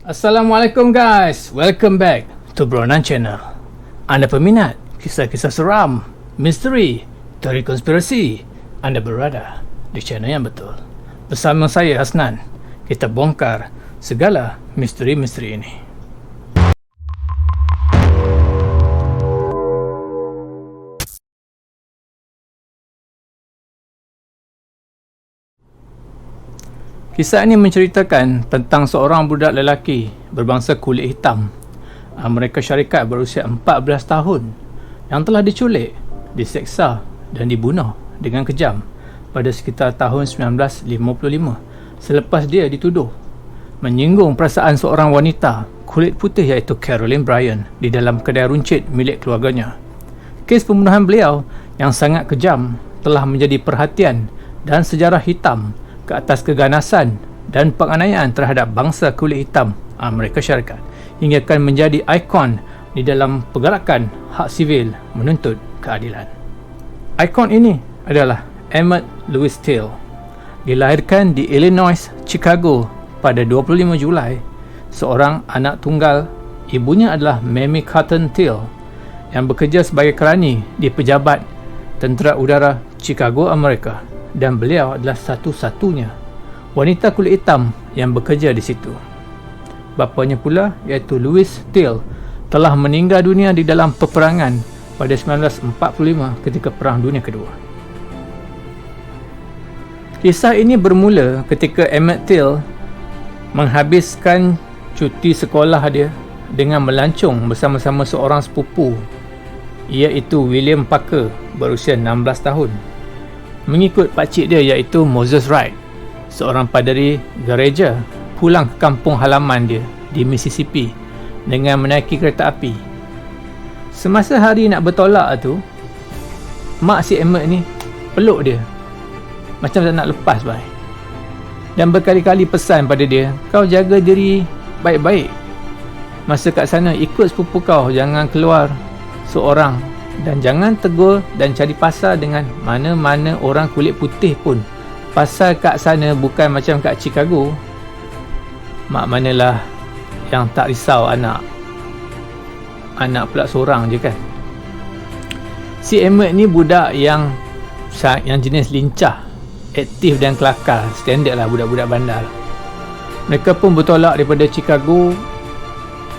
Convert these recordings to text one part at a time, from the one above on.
Assalamualaikum guys, welcome back to Bronan Channel. Anda peminat kisah-kisah seram, misteri, teori konspirasi, Anda berada di channel yang betul. Bersama saya Hasnan, kita bongkar segala misteri-misteri ini. Kisah ini menceritakan tentang seorang budak lelaki berbangsa kulit hitam Amerika Syarikat berusia 14 tahun yang telah diculik, diseksa dan dibunuh dengan kejam pada sekitar tahun 1955 selepas dia dituduh menyinggung perasaan seorang wanita kulit putih iaitu Carolyn Bryan di dalam kedai runcit milik keluarganya. Kes pembunuhan beliau yang sangat kejam telah menjadi perhatian dan sejarah hitam ke atas keganasan dan penganiayaan terhadap bangsa kulit hitam Amerika Syarikat hingga akan menjadi ikon di dalam pergerakan hak sivil menuntut keadilan. Ikon ini adalah Emmett Louis Till. Dilahirkan di Illinois, Chicago pada 25 Julai. Seorang anak tunggal, ibunya adalah Mamie Cotton Till yang bekerja sebagai kerani di Pejabat Tentera Udara Chicago, Amerika. Dan beliau adalah satu-satunya wanita kulit hitam yang bekerja di situ. Bapanya pula iaitu Louis Till telah meninggal dunia di dalam peperangan pada 1945 ketika Perang Dunia Kedua. Kisah ini bermula ketika Emmett Till menghabiskan cuti sekolah dia dengan melancong bersama-sama seorang sepupu iaitu William Parker berusia 16 tahun. Mengikut pakcik dia iaitu Moses Wright, seorang paderi gereja, pulang ke kampung halaman dia di Mississippi dengan menaiki kereta api. Semasa hari nak bertolak tu, mak si Emmett ni peluk dia macam tak nak lepas baik, dan berkali-kali pesan pada dia, kau jaga diri baik-baik masa kat sana, ikut sepupu kau, jangan keluar seorang dan jangan tegur dan cari pasal dengan mana-mana orang kulit putih pun. Pasal kat sana bukan macam kat Chicago. Mak manalah yang tak risau anak pula seorang je kan. Si Emmett ni budak yang jenis lincah, aktif dan kelakar, standard lah budak-budak bandar. Mereka pun bertolak daripada Chicago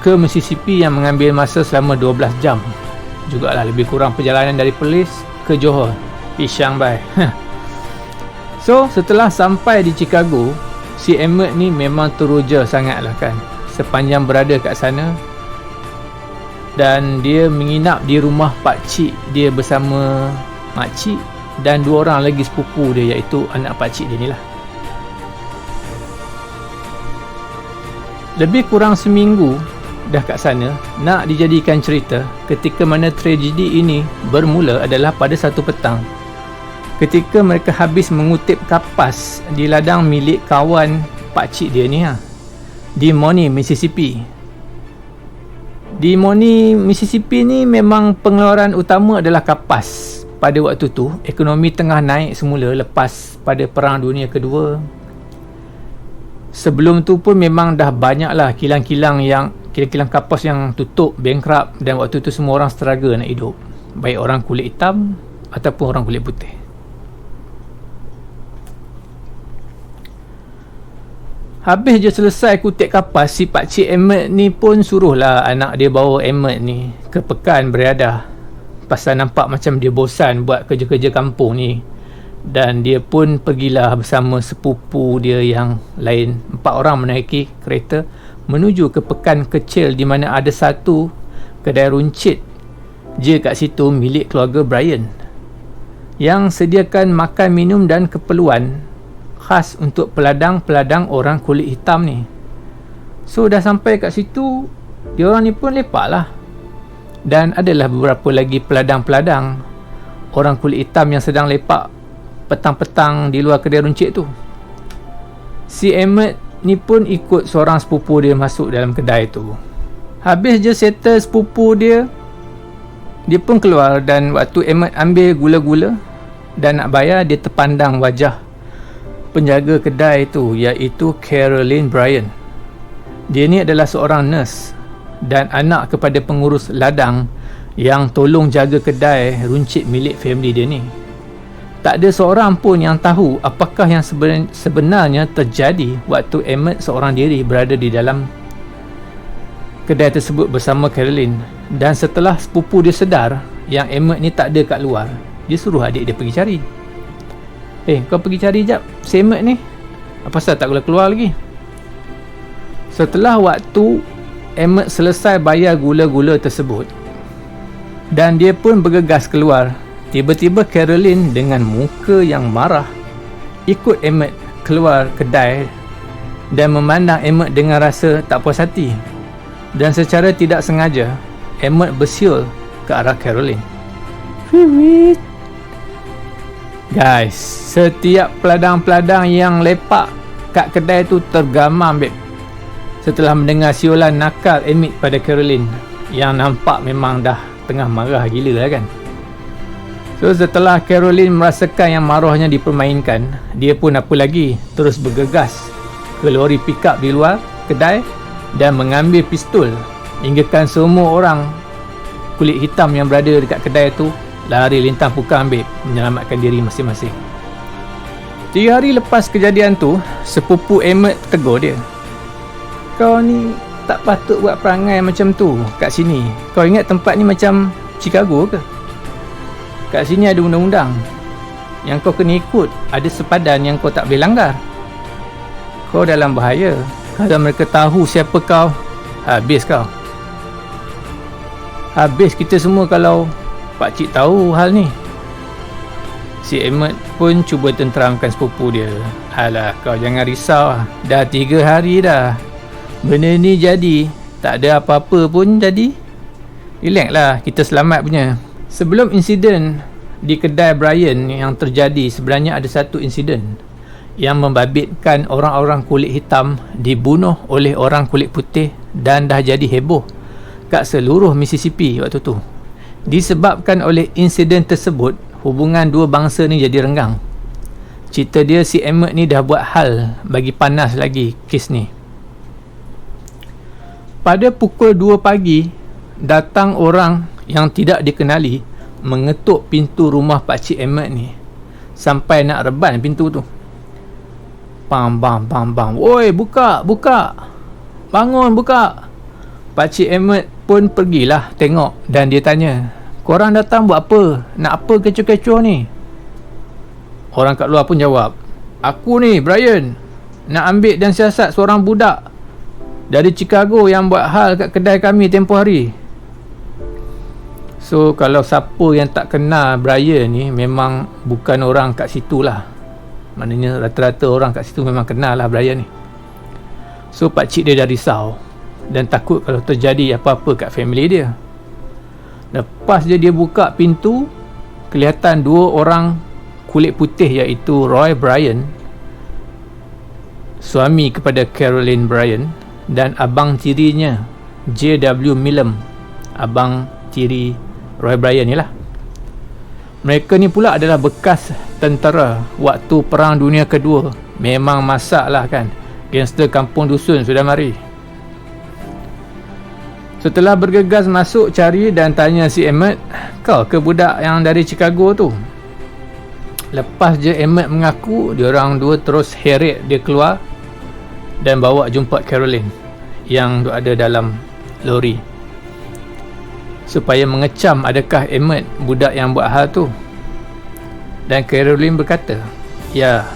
ke Mississippi yang mengambil masa selama 12 jam. Jugalah lebih kurang perjalanan dari Perlis ke Johor, Pisang bai. So setelah sampai di Chicago, si Emmett ni memang teruja sangat lah kan sepanjang berada kat sana, dan dia menginap di rumah pakcik dia bersama makcik dan dua orang lagi sepupu dia iaitu anak pakcik dia ni lah. Lebih kurang seminggu dah kat sana nak dijadikan cerita. Ketika mana tragedi ini bermula adalah pada satu petang ketika mereka habis mengutip kapas di ladang milik kawan pakcik dia ni di Moni, Mississippi. Di Moni, Mississippi ni memang pengeluaran utama adalah kapas. Pada waktu tu ekonomi tengah naik semula lepas pada Perang Dunia Kedua. Sebelum tu pun memang dah banyaklah kilang-kilang kapas yang tutup, bankrupt, dan waktu tu semua orang struggle nak hidup, baik orang kulit hitam ataupun orang kulit putih. Habis je selesai kutip kapas, si pakcik Emmett ni pun suruhlah anak dia bawa Emmett ni ke pekan beriadah, pasal nampak macam dia bosan buat kerja-kerja kampung ni. Dan dia pun pergilah bersama sepupu dia yang lain, 4 orang menaiki kereta menuju ke pekan kecil di mana ada satu kedai runcit je kat situ milik keluarga Bryan yang sediakan makan minum dan keperluan khas untuk peladang-peladang orang kulit hitam ni. So dah sampai kat situ, diorang ni pun lepak lah, dan adalah beberapa lagi peladang-peladang orang kulit hitam yang sedang lepak petang-petang di luar kedai runcit tu. Si Emmett ni pun ikut seorang sepupu dia masuk dalam kedai tu. Habis je settle sepupu dia pun keluar, dan waktu Emmett ambil gula-gula dan nak bayar, dia terpandang wajah penjaga kedai tu iaitu Carolyn Bryan. Dia ni adalah seorang nurse dan anak kepada pengurus ladang yang tolong jaga kedai runcit milik family dia ni. Tak ada seorang pun yang tahu apakah yang sebenarnya terjadi waktu Emmett seorang diri berada di dalam kedai tersebut bersama Caroline. Dan setelah sepupu dia sedar yang Emmett ni tak ada kat luar, dia suruh adik dia pergi cari. Kau pergi cari jap si Emmett ni, apa pasal tak boleh keluar lagi? Setelah waktu Emmett selesai bayar gula-gula tersebut dan dia pun bergegas keluar, tiba-tiba Caroline dengan muka yang marah ikut Emmett keluar kedai dan memandang Emmett dengan rasa tak puas hati. Dan secara tidak sengaja Emmett bersiul ke arah Caroline. Guys, setiap peladang-peladang yang lepak kat kedai tu tergamam babe setelah mendengar siulan nakal Emmett pada Caroline yang nampak memang dah tengah marah gila lah kan. So setelah Caroline merasakan yang marahnya dipermainkan, dia pun apa lagi terus bergegas ke lori pickup di luar kedai dan mengambil pistol hinggakan semua orang kulit hitam yang berada dekat kedai tu lari lintang pukang babe menyelamatkan diri masing-masing. 3 hari lepas kejadian tu, sepupu Emmett tegur dia. Kau ni tak patut buat perangai macam tu kat sini. Kau ingat tempat ni macam Chicago ke? Kat sini ada undang-undang yang kau kena ikut, ada sepadan yang kau tak boleh langgar. Kau dalam bahaya. Kalau mereka tahu siapa kau, habis kau. Habis kita semua kalau pakcik tahu hal ni. Si Emmett pun cuba tenteramkan sepupu dia. Alah, kau jangan risau, dah 3 hari dah benda ni jadi, tak ada apa-apa pun jadi. Relax lah, kita selamat punya. Sebelum insiden di kedai Brian yang terjadi, sebenarnya ada satu insiden yang membabitkan orang-orang kulit hitam dibunuh oleh orang kulit putih dan dah jadi heboh kat seluruh Mississippi waktu tu. Disebabkan oleh insiden tersebut, hubungan dua bangsa ni jadi renggang. Cerita dia si Emmett ni dah buat hal bagi panas lagi kes ni. Pada pukul 2 pagi, datang orang yang tidak dikenali mengetuk pintu rumah pakcik Emmett ni sampai nak reban pintu tu. Bang, bang, bang, bang. Oi, buka, buka. Bangun, buka. Pakcik Emmett pun pergilah tengok dan dia tanya, korang datang buat apa? Nak apa kecoh-kecoh ni? Orang kat luar pun jawab, aku ni Brian, nak ambil dan siasat seorang budak dari Chicago yang buat hal kat kedai kami tempoh hari. So kalau siapa yang tak kenal Brian ni, memang bukan orang kat situ lah. Maknanya rata-rata orang kat situ memang kenal lah Brian ni. So pakcik dia dah risau dan takut kalau terjadi apa-apa kat family dia. Lepas dia buka pintu, kelihatan 2 orang kulit putih iaitu Roy Bryan, suami kepada Caroline Bryan, dan abang tirinya J.W. Milam, abang tiri Roy Bryan ni lah. Mereka ni pula adalah bekas tentera waktu Perang Dunia Kedua. Memang masak lah kan, gangster kampung dusun sudah mari. Setelah bergegas masuk cari dan tanya si Emmett, kau ke budak yang dari Chicago tu? Lepas je Emmett mengaku, diorang dua terus heret dia keluar dan bawa jumpa Caroline yang ada dalam lori supaya mengecam adakah Emmett budak yang buat hal tu. Dan Caroline berkata, ya,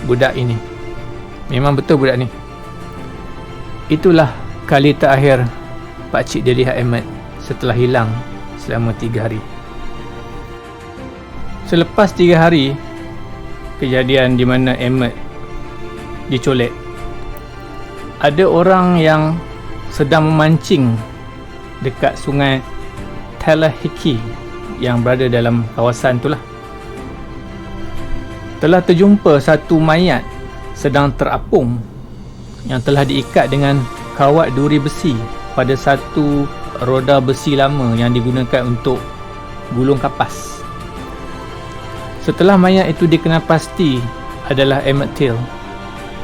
budak ini memang betul budak ni. Itulah kali terakhir pakcik dia lihat Emmett setelah hilang selama 3 hari. Selepas 3 hari kejadian di mana Emmett dicolek, ada orang yang sedang memancing dekat sungai Tallahatchie yang berada dalam kawasan itulah. Telah terjumpa satu mayat sedang terapung yang telah diikat dengan kawat duri besi pada satu roda besi lama yang digunakan untuk gulung kapas. Setelah mayat itu dikenal pasti adalah Emmett Till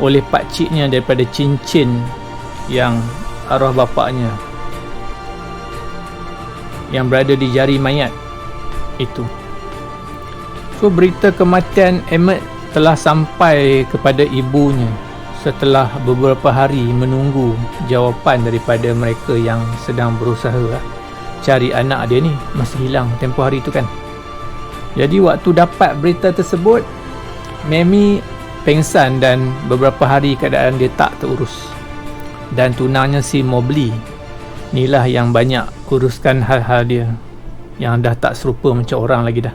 oleh pakciknya daripada cincin yang arwah bapaknya yang berada di jari mayat itu. So berita kematian Emmett telah sampai kepada ibunya setelah beberapa hari menunggu jawapan daripada mereka yang sedang berusaha cari anak dia ni, masih hilang tempoh hari tu kan. Jadi waktu dapat berita tersebut, Mammy pengsan dan beberapa hari keadaan dia tak terurus. Dan tunangnya si Mobley inilah yang banyak uruskan hal-hal dia, yang dah tak serupa macam orang lagi dah.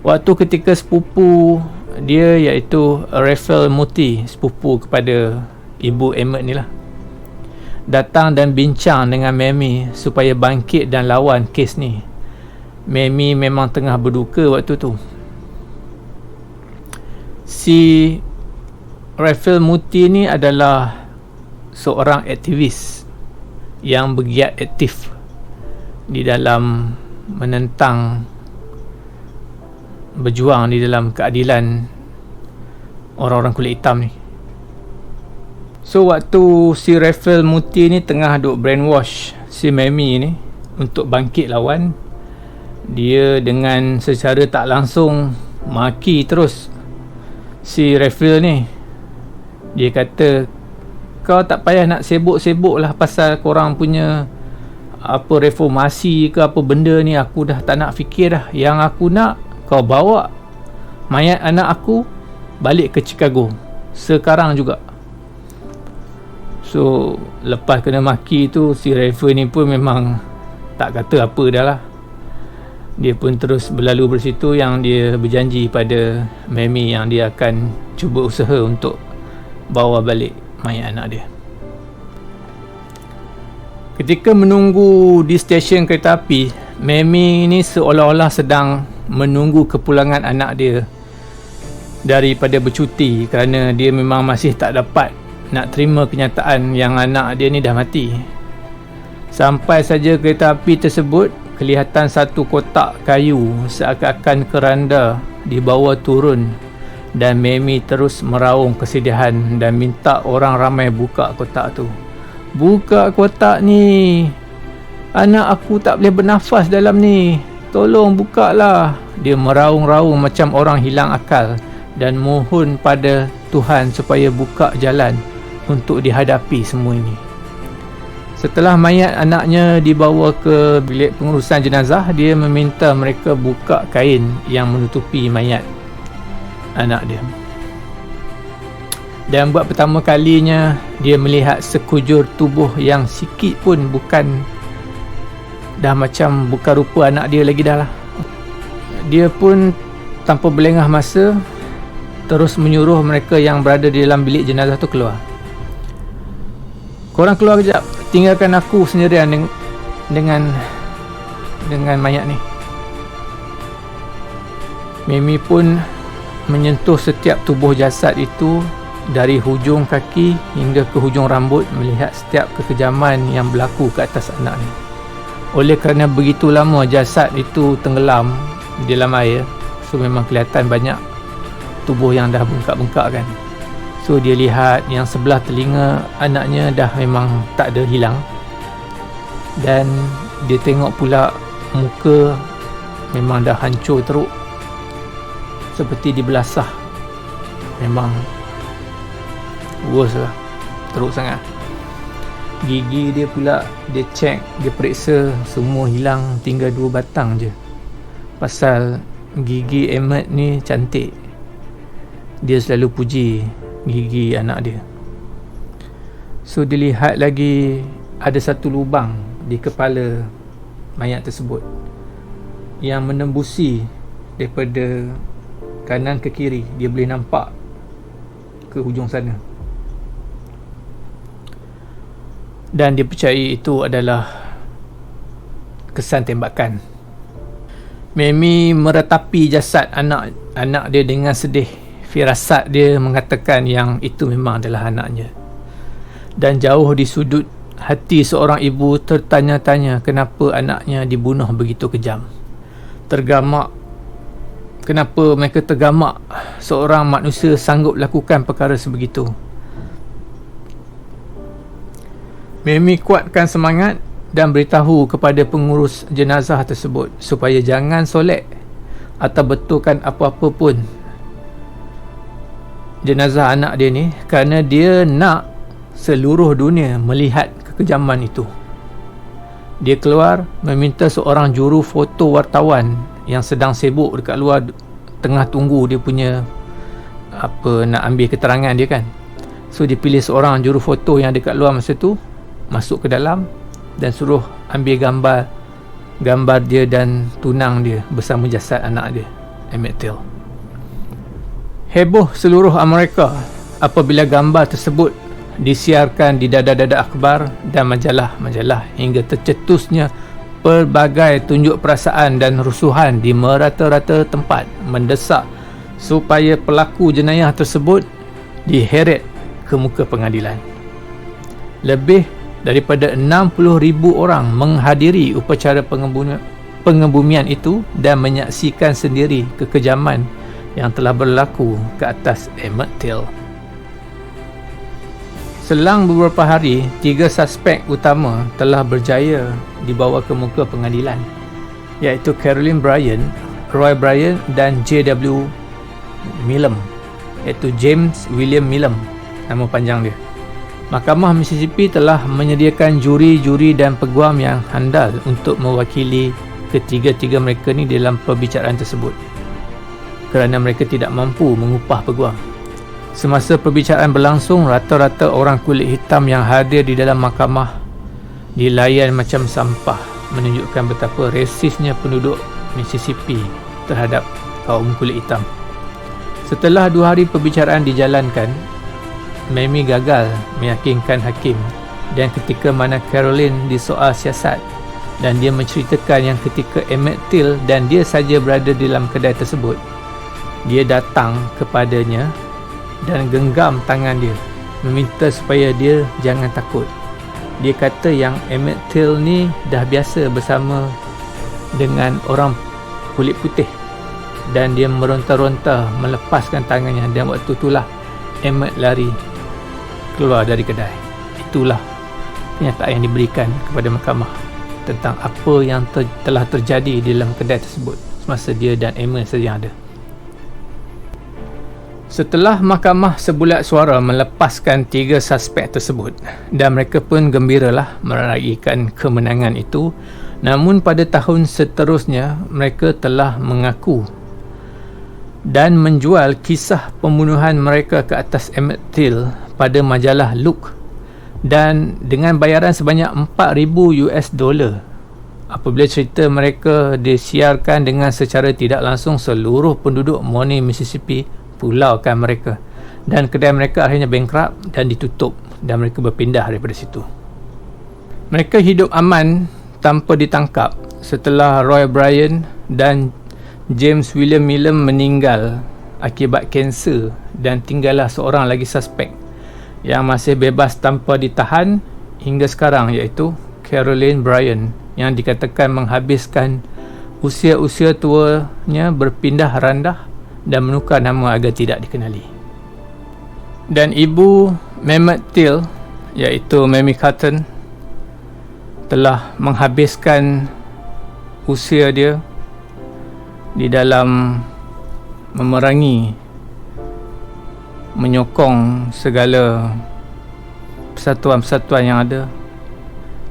Waktu ketika sepupu dia iaitu Raphael Muti, sepupu kepada ibu Emmett ni lah, datang dan bincang dengan Mammy supaya bangkit dan lawan kes ni. Mammy memang tengah berduka waktu tu. Si Raphael Muti ni adalah seorang aktivis yang bergiat aktif di dalam menentang, berjuang di dalam keadilan orang-orang kulit hitam ni. So waktu si Raphael Muti ni tengah duk brainwash si Mammy ni untuk bangkit lawan, dia dengan secara tak langsung maki terus si Raphael ni. Dia kata, kau tak payah nak sibuk-sibuk lah pasal korang punya apa reformasi ke apa benda ni, aku dah tak nak fikir dah. Yang aku nak, kau bawa mayat anak aku balik ke Chicago sekarang juga. So lepas kena maki tu, si Raphael ni pun memang tak kata apa dah lah. Dia pun terus berlalu bersitu, yang dia berjanji pada Mammy yang dia akan cuba usaha untuk bawa balik mayat anak dia. Ketika menunggu di stesen kereta api, Mammy ni seolah-olah sedang menunggu kepulangan anak dia daripada bercuti, kerana dia memang masih tak dapat nak terima kenyataan yang anak dia ni dah mati. Sampai saja kereta api tersebut, kelihatan satu kotak kayu seakan-akan keranda dibawa turun, dan Mammy terus meraung kesedihan dan minta orang ramai buka kotak tu. Buka kotak ni, anak aku tak boleh bernafas dalam ni, tolong bukalah. Dia meraung-raung macam orang hilang akal dan mohon pada Tuhan supaya buka jalan untuk dihadapi semua ini. Setelah mayat anaknya dibawa ke bilik pengurusan jenazah, dia meminta mereka buka kain yang menutupi mayat anak dia. Dan buat pertama kalinya, dia melihat sekujur tubuh yang sikit pun bukan rupa anak dia lagi dah lah. Dia pun tanpa berlengah masa terus menyuruh mereka yang berada di dalam bilik jenazah tu keluar. Korang keluar kejap, tinggalkan aku sendirian dengan mayat ni. Mammy pun menyentuh setiap tubuh jasad itu dari hujung kaki hingga ke hujung rambut, melihat setiap kekejaman yang berlaku ke atas anak ni. Oleh kerana begitu lama jasad itu tenggelam di dalam air, so memang kelihatan banyak tubuh yang dah bengkak-bengkak kan. So dia lihat yang sebelah telinga anaknya dah memang tak ada, hilang. Dan dia tengok pula muka memang dah hancur teruk, seperti dibelasah. Memang worse lah, teruk sangat. Gigi dia pula, dia check, dia periksa, semua hilang, tinggal 2 batang je. Pasal gigi Emmett ni cantik, dia selalu puji gigi anak dia. So dilihat lagi ada satu lubang di kepala mayat tersebut yang menembusi daripada kanan ke kiri. Dia boleh nampak ke hujung sana, dan dia percaya itu adalah kesan tembakan. Mammy meratapi jasad anak dia dengan sedih. Firasat dia mengatakan yang itu memang adalah anaknya. Dan jauh di sudut hati seorang ibu tertanya-tanya kenapa anaknya dibunuh begitu kejam. Tergamak. Kenapa mereka tergamak seorang manusia sanggup lakukan perkara sebegitu. Mamie kuatkan semangat dan beritahu kepada pengurus jenazah tersebut supaya jangan solek atau betulkan apa-apa pun jenazah anak dia ni, kerana dia nak seluruh dunia melihat kekejaman itu. Dia keluar meminta seorang juru foto wartawan yang sedang sibuk dekat luar tengah tunggu dia punya nak ambil keterangan dia kan. So dia pilih seorang juru foto yang dekat luar masa tu, masuk ke dalam dan suruh ambil gambar dia dan tunang dia bersama jasad anak dia, Emmett Till. Heboh seluruh Amerika apabila gambar tersebut disiarkan di dada-dada akhbar dan majalah-majalah hingga tercetusnya pelbagai tunjuk perasaan dan rusuhan di merata-rata tempat mendesak supaya pelaku jenayah tersebut diheret ke muka pengadilan. Lebih daripada 60,000 orang menghadiri upacara pengebumian itu dan menyaksikan sendiri kekejaman yang telah berlaku ke atas Emmett Till. Selang beberapa hari, 3 suspek utama telah berjaya dibawa ke muka pengadilan, iaitu Carolyn Bryant, Roy Bryant dan J.W. Milam, iaitu James William Milam, nama panjang dia. Mahkamah Mississippi telah menyediakan juri-juri dan peguam yang handal untuk mewakili ketiga-tiga mereka ni dalam perbicaraan tersebut, kerana mereka tidak mampu mengupah peguam. Semasa perbicaraan berlangsung, rata-rata orang kulit hitam yang hadir di dalam mahkamah dilayan macam sampah, menunjukkan betapa rasisnya penduduk Mississippi terhadap kaum kulit hitam. Setelah 2 hari perbicaraan dijalankan, Mamie gagal meyakinkan hakim, dan ketika mana Carolyn disoal siasat dan dia menceritakan yang ketika Emmett Till dan dia saja berada dalam kedai tersebut, dia datang kepadanya dan genggam tangan dia, meminta supaya dia jangan takut. Dia kata yang Emmett Till ni dah biasa bersama dengan orang kulit putih, dan dia meronta-ronta melepaskan tangannya, dan waktu itulah Emmett lari keluar dari kedai. Itulah kenyataan yang diberikan kepada mahkamah tentang apa yang telah terjadi di dalam kedai tersebut semasa dia dan Emmett saja yang ada. Setelah mahkamah sebulat suara melepaskan 3 suspek tersebut, dan mereka pun gembiralah meraihkan kemenangan itu, namun pada tahun seterusnya mereka telah mengaku dan menjual kisah pembunuhan mereka ke atas Emmett Till pada majalah Look, dan dengan bayaran sebanyak $4,000 apabila cerita mereka disiarkan dengan secara tidak langsung, seluruh penduduk Morning Mississippi pulaukan mereka, dan kedai mereka akhirnya bankrupt dan ditutup, dan mereka berpindah daripada situ. Mereka hidup aman tanpa ditangkap setelah Roy Bryant dan James William Milam meninggal akibat kanser, dan tinggallah seorang lagi suspek yang masih bebas tanpa ditahan hingga sekarang, iaitu Carolyn Bryant, yang dikatakan menghabiskan usia-usia tuanya berpindah randah dan menukar nama agar tidak dikenali. Dan ibu Emmett Till, iaitu Mamie Cotton, telah menghabiskan usia dia di dalam memerangi, menyokong segala persatuan-persatuan yang ada,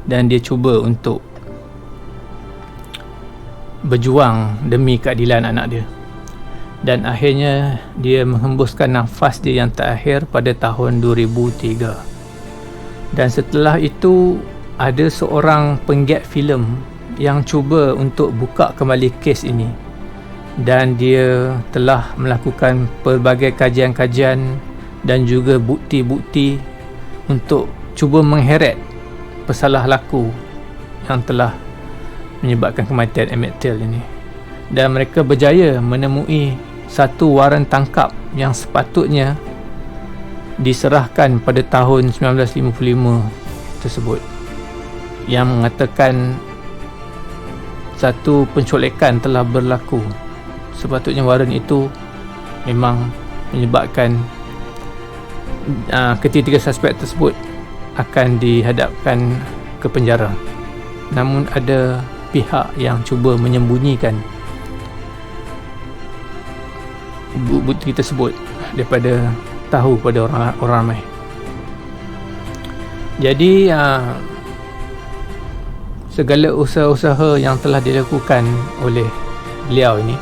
dan dia cuba untuk berjuang demi keadilan anak dia. Dan akhirnya dia menghembuskan nafas dia yang terakhir pada tahun 2003. Dan setelah itu ada seorang penggiat filem yang cuba untuk buka kembali kes ini, dan dia telah melakukan pelbagai kajian-kajian dan juga bukti-bukti untuk cuba mengheret pesalah laku yang telah menyebabkan kematian Emmett Till ini. Dan mereka berjaya menemui satu waran tangkap yang sepatutnya diserahkan pada tahun 1955 tersebut, yang mengatakan satu pencolekan telah berlaku. Sepatutnya waran itu memang menyebabkan ketiga suspek tersebut akan dihadapkan ke penjara. Namun ada pihak yang cuba menyembunyikan bukti tersebut daripada tahu pada orang ramai. Jadi segala usaha-usaha yang telah dilakukan oleh beliau ini,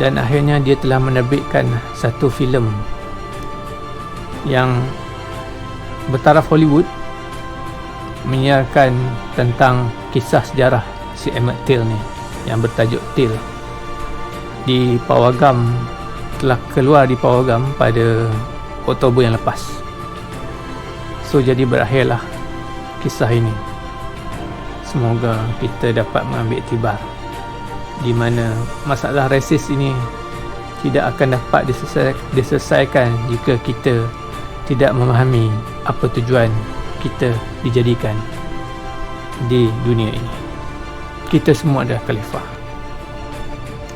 dan akhirnya dia telah menerbitkan satu filem yang bertaraf Hollywood, menyiarkan tentang kisah sejarah si Emmett Till ni yang bertajuk Till. Di Pawagam, telah keluar di Pawagam pada Oktober yang lepas. So jadi berakhirlah kisah ini. Semoga kita dapat mengambil iktibar di mana masalah rasis ini tidak akan dapat diselesaikan jika kita tidak memahami apa tujuan kita dijadikan di dunia ini. Kita semua adalah khalifah.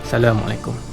Assalamualaikum.